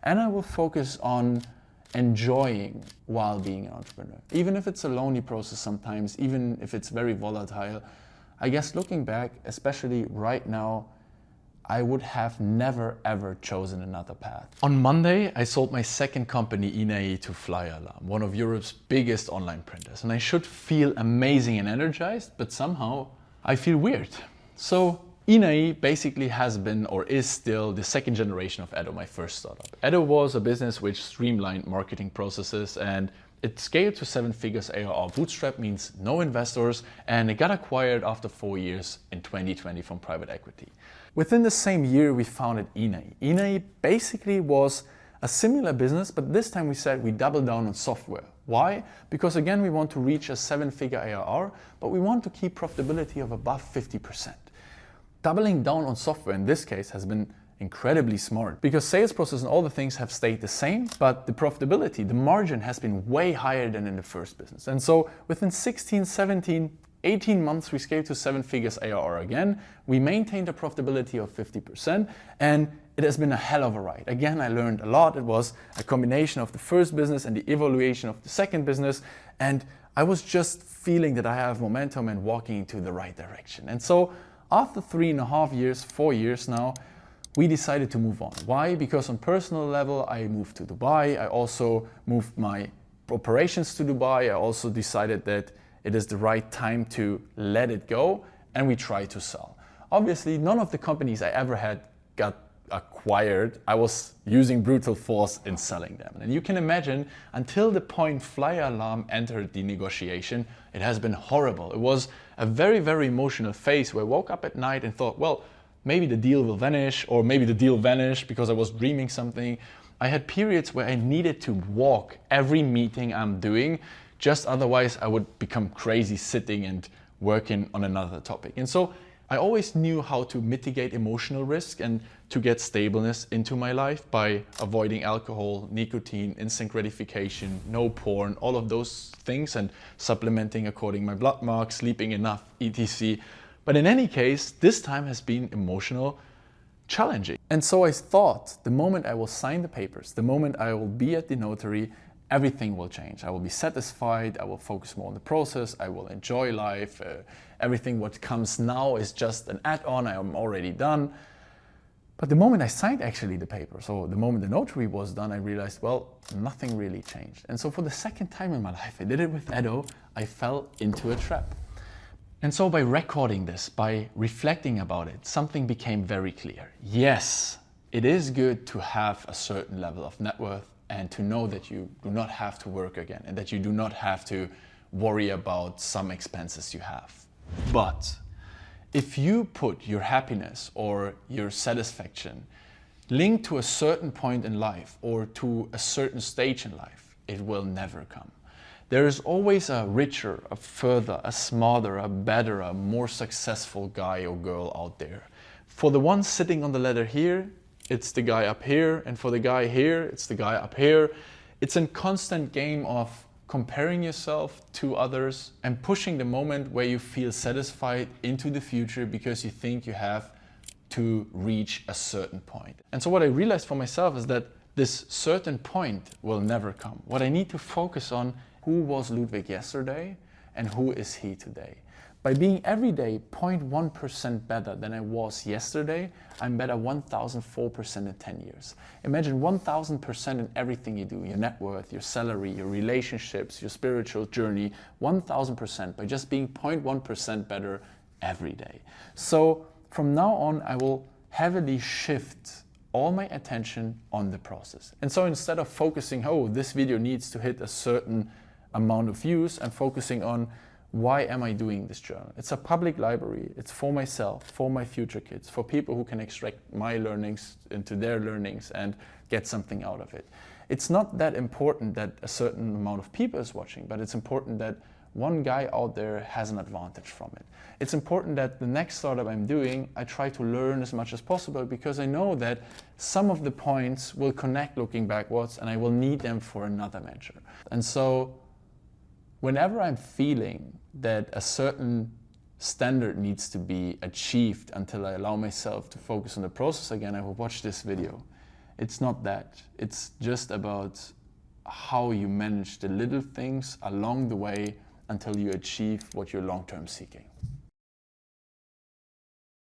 and I will focus on enjoying while being an entrepreneur. Even if it's a lonely process sometimes, even if it's very volatile, I guess looking back, especially right now, I would have never ever chosen another path. On Monday, I sold my second company, INAE, to Flyer Alarm, one of Europe's biggest online printers. And I should feel amazing and energized, but somehow I feel weird. So INAE basically has been or is still the second generation of Edo, my first startup. Edo was a business which streamlined marketing processes, and it scaled to 7 figures ARR. Bootstrap means no investors, and it got acquired after 4 years in 2020 from private equity. Within the same year, we founded INAE. INAE basically was a similar business, but this time we said we double down on software. Why? Because again, we want to reach a 7-figure ARR, but we want to keep profitability of above 50%. Doubling down on software in this case has been incredibly smart because sales process and all the things have stayed the same, but the profitability, the margin has been way higher than in the first business. And so within 16, 17, 18 months, we scaled to 7 figures ARR again. We maintained a profitability of 50%, and it has been a hell of a ride. Again, I learned a lot. It was a combination of the first business and the evaluation of the second business, and I was just feeling that I have momentum and walking into the right direction. And so after 3.5 years, 4 years now, we decided to move on. Why? Because on personal level, I moved to Dubai. I also moved my operations to Dubai. I also decided that it is the right time to let it go, and we tried to sell. Obviously, none of the companies I ever had got acquired. I was using brutal force in selling them. And you can imagine, until the point Flyer Alarm entered the negotiation, it has been horrible. It was a very, very emotional phase where I woke up at night and thought, well, maybe the deal will vanish, or maybe the deal vanished because I was dreaming something. I had periods where I needed to walk every meeting I'm doing, just otherwise I would become crazy sitting and working on another topic. And so I always knew how to mitigate emotional risk and to get stableness into my life by avoiding alcohol, nicotine, instant gratification, no porn, all of those things, and supplementing according to my blood mark, sleeping enough, etc. But in any case, this time has been emotional, challenging. And so I thought the moment I will sign the papers, the moment I will be at the notary, everything will change. I will be satisfied, I will focus more on the process, I will enjoy life. Everything what comes now is just an add-on, I am already done. But the moment I signed actually the paper, so the moment the notary was done, I realized, well, nothing really changed. And so for the second time in my life, I did it with Edo, I fell into a trap. And so by recording this, by reflecting about it, something became very clear. Yes, it is good to have a certain level of net worth and to know that you do not have to work again and that you do not have to worry about some expenses you have. But if you put your happiness or your satisfaction linked to a certain point in life or to a certain stage in life, it will never come. There is always a richer, a further, a smarter, a better, a more successful guy or girl out there. For the one sitting on the ladder here, it's the guy up here, and for the guy here, it's the guy up here. It's a constant game of comparing yourself to others and pushing the moment where you feel satisfied into the future because you think you have to reach a certain point. And so what I realized for myself is that this certain point will never come. What I need to focus on, who was Ludwig yesterday and who is he today? By being every day 0.1% better than I was yesterday, I'm better 1,004% in 10 years. Imagine 1,000% in everything you do, your net worth, your salary, your relationships, your spiritual journey, 1,000% by just being 0.1% better every day. So from now on, I will heavily shift all my attention on the process. And so instead of focusing, oh, this video needs to hit a certain amount of views, I'm focusing on why am I doing this journal? It's a public library. It's for myself, for my future kids, for people who can extract my learnings into their learnings and get something out of it. It's not that important that a certain amount of people is watching, but it's important that one guy out there has an advantage from it. It's important that the next startup I'm doing, I try to learn as much as possible because I know that some of the points will connect looking backwards and I will need them for another venture. And so whenever I'm feeling that a certain standard needs to be achieved until I allow myself to focus on the process again, I will watch this video. It's not that. It's just about how you manage the little things along the way until you achieve what you're long-term seeking.